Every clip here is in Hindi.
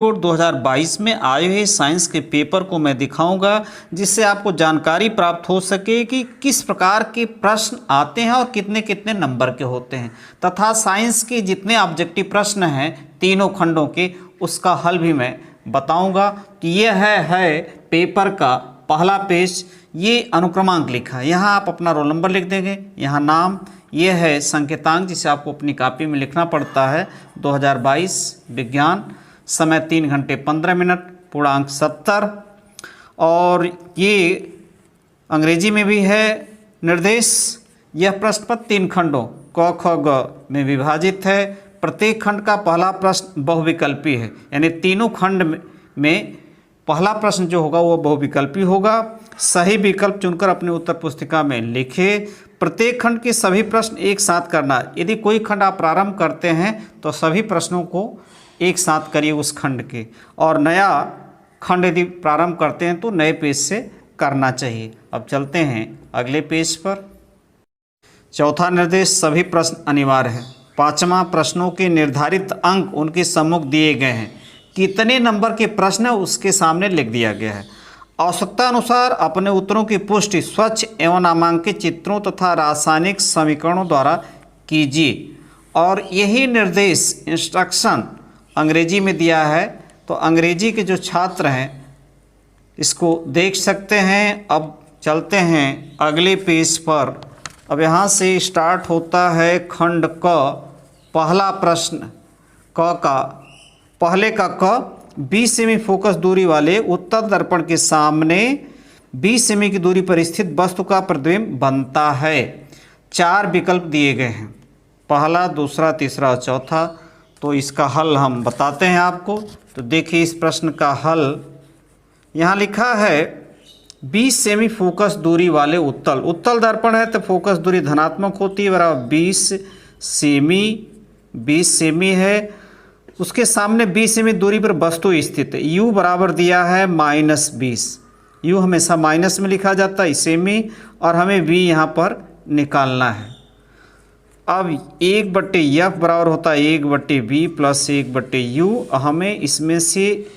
बोर्ड 2022 में आए हुए साइंस के पेपर को मैं दिखाऊंगा, जिससे आपको जानकारी प्राप्त हो सके कि किस प्रकार के प्रश्न आते हैं और कितने कितने नंबर के होते हैं, तथा साइंस के जितने ऑब्जेक्टिव प्रश्न हैं तीनों खंडों के, उसका हल भी मैं बताऊंगा। तो यह है पेपर का पहला पेज। ये अनुक्रमांक लिखा है, यहाँ आप अपना रोल नंबर लिख देंगे, यहाँ नाम, ये है संकेतांक जिसे आपको अपनी कॉपी में लिखना पड़ता है। 2022 विज्ञान, समय 3 घंटे 15 मिनट, पूर्णांक 70। और ये अंग्रेजी में भी है निर्देश। यह प्रश्न पत्र 3 खंडों क ख ग में विभाजित है। प्रत्येक खंड का पहला प्रश्न बहुविकल्पी है, यानी तीनों खंड में पहला प्रश्न जो होगा वो बहुविकल्पी होगा। सही विकल्प चुनकर अपनी उत्तर पुस्तिका में लिखें। प्रत्येक खंड के सभी प्रश्न एक साथ करना। यदि कोई खंड आप प्रारंभ करते हैं तो सभी प्रश्नों को एक साथ करिए उस खंड के, और नया खंड यदि प्रारंभ करते हैं तो नए पेज से करना चाहिए। अब चलते हैं अगले पेज पर। चौथा निर्देश, सभी प्रश्न अनिवार्य है। पांचवा, प्रश्नों के निर्धारित अंक उनके सम्मुख दिए गए हैं। कितने नंबर के प्रश्न है उसके सामने लिख दिया गया है। आवश्यकता अनुसार अपने उत्तरों की पुष्टि स्वच्छ एवं नामांकित चित्रों तथा रासायनिक समीकरणों द्वारा कीजिए। और यही निर्देश इंस्ट्रक्शन अंग्रेजी में दिया है, तो अंग्रेजी के जो छात्र हैं इसको देख सकते हैं। अब चलते हैं अगले पेज पर। अब यहाँ से स्टार्ट होता है खंड क, पहला प्रश्न क का, पहले का क, 20 सेमी फोकस दूरी वाले उत्तल दर्पण के सामने 20 सेमी की दूरी पर स्थित वस्तु का प्रतिबिंब बनता है। 4 विकल्प दिए गए हैं, पहला, दूसरा, तीसरा और चौथा। तो इसका हल हम बताते हैं आपको। तो देखिए इस प्रश्न का हल यहाँ लिखा है। 20 सेमी फोकस दूरी वाले उत्तल दर्पण है तो फोकस दूरी धनात्मक होती है, बराबर 20 सेमी है। उसके सामने 20 सेमी दूरी पर वस्तु स्थित है। u बराबर दिया है -20। u हमेशा माइनस में लिखा जाता है सेमी, और हमें v यहाँ पर निकालना है। अब 1/f बराबर होता है 1/v प्लस 1/u। हमें इसमें से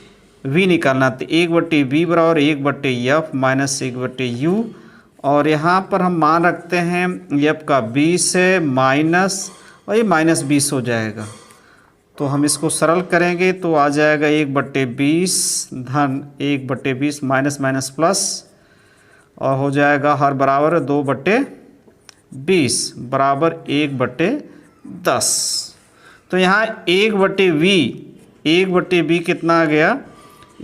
v निकालना था। 1/v बराबर 1/f माइनस 1/u। और यहाँ पर हम मान रखते हैं f का 20 है, माइनस, और ये -20 हो जाएगा। तो हम इसको सरल करेंगे तो आ जाएगा 1/20 धन 1/20 माइनस माइनस प्लस, और हो जाएगा हर बराबर 2/20 बराबर 1/10। तो यहाँ 1/v कितना आ गया,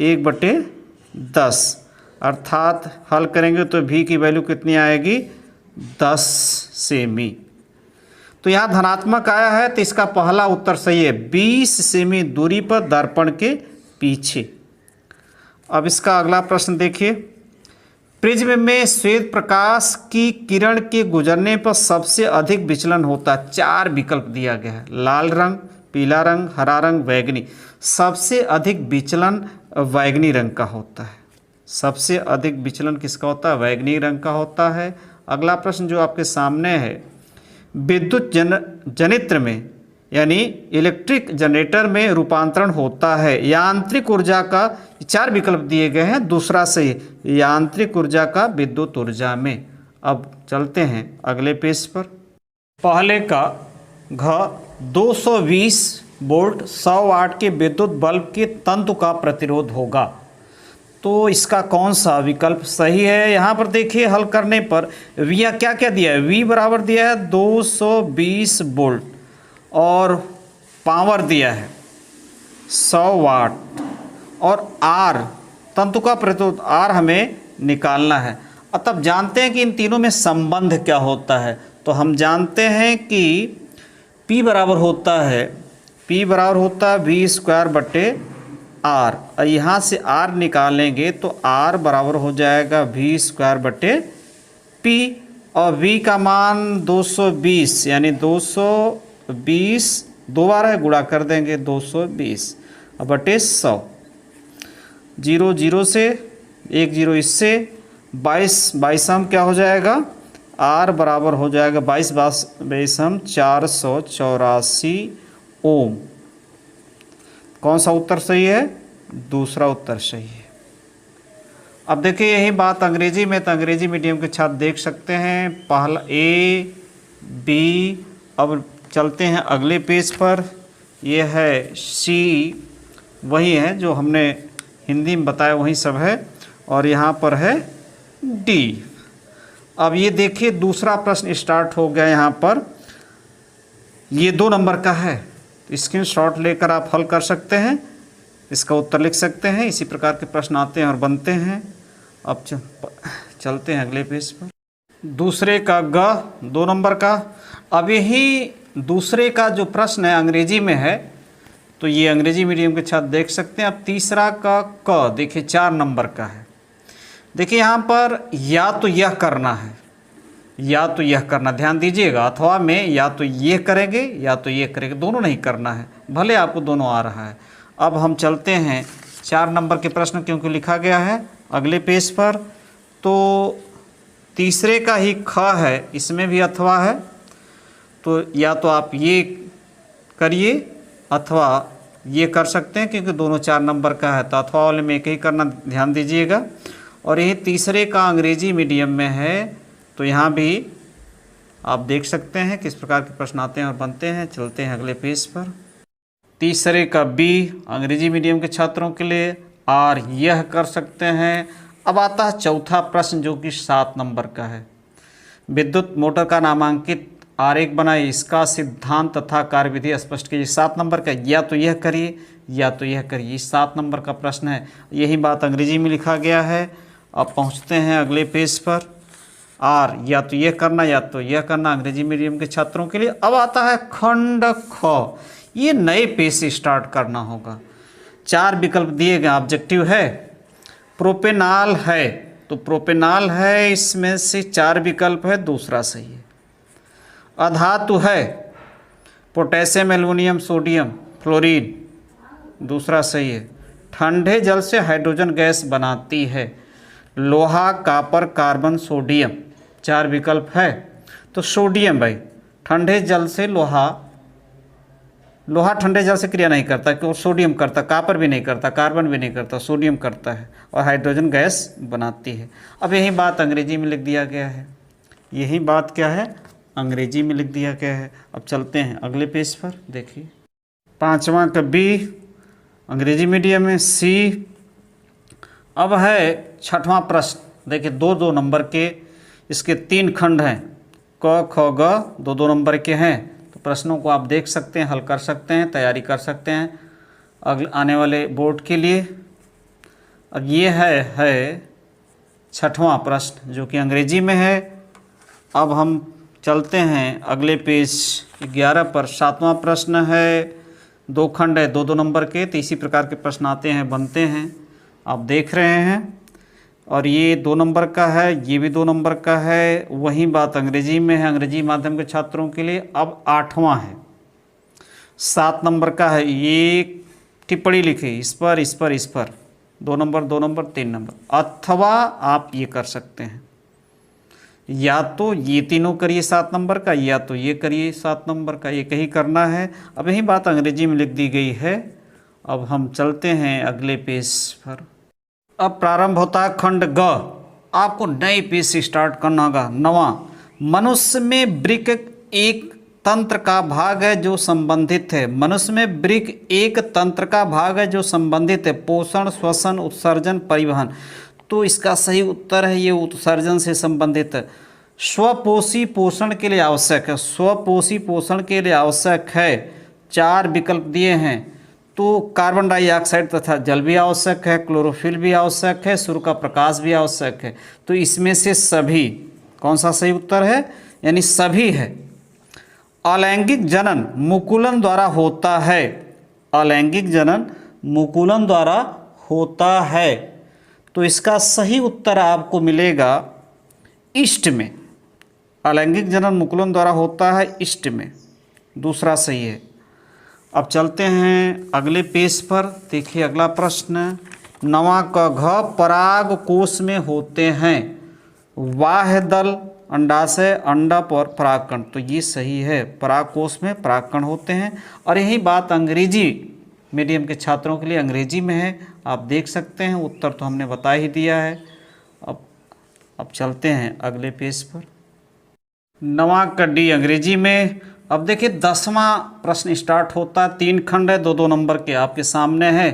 1/10। अर्थात हल करेंगे तो v की वैल्यू कितनी आएगी, 10 सेमी। तो यहाँ धनात्मक आया है तो इसका पहला उत्तर सही है, 20 सेमी दूरी पर दर्पण के पीछे। अब इसका अगला प्रश्न देखिए। प्रिज्म में श्वेत प्रकाश की किरण के गुजरने पर सबसे अधिक विचलन होता है। 4 विकल्प दिया गया है, लाल रंग, पीला रंग, हरा रंग, बैगनी। सबसे अधिक विचलन बैगनी रंग का होता है। सबसे अधिक विचलन किसका होता है, बैगनी रंग का होता है। अगला प्रश्न जो आपके सामने है, विद्युत जनित्र में यानी इलेक्ट्रिक जनरेटर में रूपांतरण होता है। यांत्रिक ऊर्जा का 4 विकल्प दिए गए हैं, दूसरा सही, यांत्रिक ऊर्जा का विद्युत ऊर्जा में। अब चलते हैं अगले पेज पर। पहले का घ, 220 वोल्ट 100 वाट के विद्युत बल्ब के तंतु का प्रतिरोध होगा। तो इसका कौन सा विकल्प सही है। यहाँ पर देखिए हल करने पर v क्या क्या दिया है, v बराबर दिया है 220 वोल्ट, और पावर दिया है 100 वाट, और R तंतु का प्रतिरोध R हमें निकालना है। और तब जानते हैं कि इन तीनों में संबंध क्या होता है। तो हम जानते हैं कि P बराबर होता है v²/R। और यहाँ से R निकालेंगे तो R बराबर हो जाएगा v²/P, और V का मान 220, यानी 220 दो बार है, गुणा कर देंगे 220 बटे 100। 0 0 से 1 0 इससे 22 हम क्या हो जाएगा, R बराबर हो जाएगा 22 हम 484 ओम। कौन सा उत्तर सही है, दूसरा उत्तर सही है। अब देखिए यही बात अंग्रेजी में, तो अंग्रेजी मीडियम के छात्र देख सकते हैं पहला ए बी। अब चलते हैं अगले पेज पर, यह है सी, वही है जो हमने हिंदी में बताया वही सब है, और यहाँ पर है डी। अब ये देखिए दूसरा प्रश्न स्टार्ट हो गया। यहाँ पर ये 2 नंबर का है, स्क्रीनशॉट लेकर आप हल कर सकते हैं, इसका उत्तर लिख सकते हैं। इसी प्रकार के प्रश्न आते हैं और बनते हैं। अब चलते हैं अगले पेज पर। दूसरे का ग 2 नंबर का। अब यही दूसरे का जो प्रश्न है अंग्रेजी में है, तो ये अंग्रेजी मीडियम के छात्र देख सकते हैं। अब तीसरा का क देखिए 4 नंबर का है। देखिए यहाँ पर या तो यह करना है, या तो यह करना, ध्यान दीजिएगा, अथवा में या तो ये करेंगे या तो ये करेंगे, दोनों नहीं करना है, भले आपको दोनों आ रहा है। अब हम चलते हैं 4 नंबर के प्रश्न, क्योंकि लिखा गया है अगले पेज पर। तो तीसरे का ही ख है, इसमें भी अथवा है, तो या तो आप ये करिए अथवा ये कर सकते हैं, क्योंकि दोनों 4 नंबर का है, तो अथवा वाले में एक ही करना, ध्यान दीजिएगा। और यही तीसरे का अंग्रेजी मीडियम में है, तो यहाँ भी आप देख सकते हैं किस प्रकार के प्रश्न आते हैं और बनते हैं। चलते हैं अगले पेज पर। तीसरे का बी अंग्रेजी मीडियम के छात्रों के लिए, और यह कर सकते हैं। अब आता है चौथा प्रश्न जो कि 7 नंबर का है। विद्युत मोटर का नामांकित आरेख बनाए, इसका सिद्धांत तथा कार्यविधि स्पष्ट कीजिए। 7 नंबर का, या तो यह करिए या तो यह करिए, 7 नंबर का प्रश्न है। यही बात अंग्रेजी में लिखा गया है। अब पहुंचते हैं अगले पेज पर। और या तो यह करना या तो यह करना अंग्रेजी मीडियम के छात्रों के लिए। अब आता है खंड ख, ये नए पेज से स्टार्ट करना होगा। 4 विकल्प दिए गए, ऑब्जेक्टिव है। प्रोपेनॉल है, तो प्रोपेनॉल है, इसमें से 4 विकल्प है, दूसरा सही है। अधातु है, पोटेशियम, एल्युमिनियम, सोडियम, फ्लोरीन, दूसरा सही है। ठंडे जल से हाइड्रोजन गैस बनाती है, लोहा, कापर, कार्बन, सोडियम, 4 विकल्प है, तो सोडियम भाई। ठंडे जल से लोहा ठंडे जल से क्रिया नहीं करता, क्योंकि सोडियम करता, कापर भी नहीं करता, कार्बन भी नहीं करता, सोडियम करता है और हाइड्रोजन गैस बनाती है। अब यही बात अंग्रेजी में लिख दिया गया है, यही बात क्या है अंग्रेजी में लिख दिया गया है। अब चलते हैं अगले पेज पर। देखिए 5वां का बी अंग्रेजी मीडियम में, सी। अब है 6वां प्रश्न, देखिए 2-2 नंबर के, इसके 3 खंड हैं, क ख ग 2-2 नंबर के हैं। तो प्रश्नों को आप देख सकते हैं, हल कर सकते हैं, तैयारी कर सकते हैं अगले आने वाले बोर्ड के लिए। अब ये है 6वां प्रश्न जो कि अंग्रेजी में है। अब हम चलते हैं अगले पेज 11 पर। 7वां प्रश्न है, 2 खंड है, 2-2 नंबर के, तो इसी प्रकार के प्रश्न आते हैं, बनते हैं, आप देख रहे हैं। और ये 2 नंबर का है, ये भी 2 नंबर का है, वही बात अंग्रेजी में है, अंग्रेजी माध्यम के छात्रों के लिए। अब 8वां है, 7 नंबर का है, ये टिप्पणी लिखी इस पर, इस पर, इस पर, 2 नंबर, 2 नंबर, 3 नंबर। अथवा आप ये कर सकते हैं, या तो ये तीनों करिए 7 नंबर का, या तो ये करिए 7 नंबर का, एक ही करना है। अब यही बात अंग्रेजी में लिख दी गई है। अब हम चलते हैं अगले पेज पर। अब प्रारंभ होता है खंड ग, आपको नए पेज से स्टार्ट करना होगा। 9वां, मनुष्य में वृक्क एक तंत्र का भाग है जो संबंधित है। मनुष्य में वृक्क एक तंत्र का भाग है जो संबंधित है, पोषण, श्वसन, उत्सर्जन, परिवहन। तो इसका सही उत्तर है ये उत्सर्जन से संबंधित है। स्वपोषी पोषण के लिए आवश्यक है, स्वपोषी पोषण के लिए आवश्यक है। 4 विकल्प दिए हैं, तो कार्बन डाइऑक्साइड तथा जल भी आवश्यक है, क्लोरोफिल भी आवश्यक है, सूर्य का प्रकाश भी आवश्यक है। तो इसमें से सभी, कौन सा सही उत्तर है, यानी सभी है। अलैंगिक जनन मुकुलन द्वारा होता है, अलैंगिक जनन मुकुलन द्वारा होता है, तो इसका सही उत्तर आपको मिलेगा ईस्ट में। अलैंगिक जनन मुकुलन द्वारा होता है ईस्ट में, दूसरा सही है। अब चलते हैं अगले पेज पर। देखिए अगला प्रश्न 9वां का घ, पराग कोश में होते हैं। बाह्य दल, अंडाशय, अंडप और परागकण, तो ये सही है, पराग कोश में परागकण होते हैं। और यही बात अंग्रेजी मीडियम के छात्रों के लिए अंग्रेजी में है, आप देख सकते हैं, उत्तर तो हमने बता ही दिया है। अब चलते हैं अगले पेज पर। नवा कड्डी अंग्रेजी में। अब देखिए 10वां प्रश्न स्टार्ट होता है। 3 खंड है, 2-2 नंबर के आपके सामने है।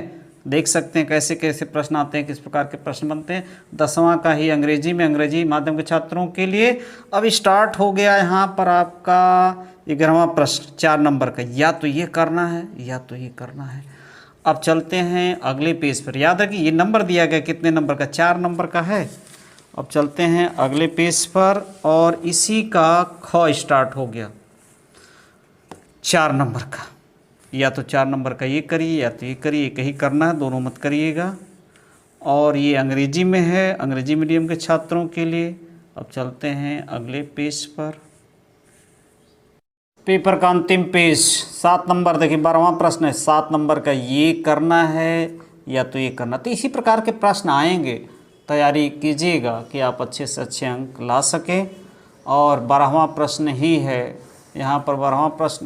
देख सकते हैं कैसे कैसे प्रश्न आते हैं, किस प्रकार के प्रश्न बनते हैं। 10वां का ही अंग्रेजी में, अंग्रेजी माध्यम के छात्रों के लिए। अब स्टार्ट हो गया यहाँ पर आपका 11वां प्रश्न 4 नंबर का। या तो ये करना है या तो ये करना है। अब चलते हैं अगले पेज पर। याद रखिए ये नंबर दिया गया कितने नंबर का, 4 नंबर का है। अब चलते हैं अगले पेज पर और इसी का ख स्टार्ट हो गया 4 नंबर का। या तो 4 नंबर का ये करिए या तो ये करिए, एक ही करना है, दोनों मत करिएगा। और ये अंग्रेजी में है, अंग्रेजी मीडियम के छात्रों के लिए। अब चलते हैं अगले पेज पर। पेपर का अंतिम पेज 7 नंबर। देखिए 12वां प्रश्न है, 7 नंबर का। ये करना है या तो ये करना। तो इसी प्रकार के प्रश्न आएंगे, तैयारी कीजिएगा कि आप अच्छे से अच्छे अंक ला सकें। और 12वां प्रश्न ही है यहाँ पर। 12वां प्रश्न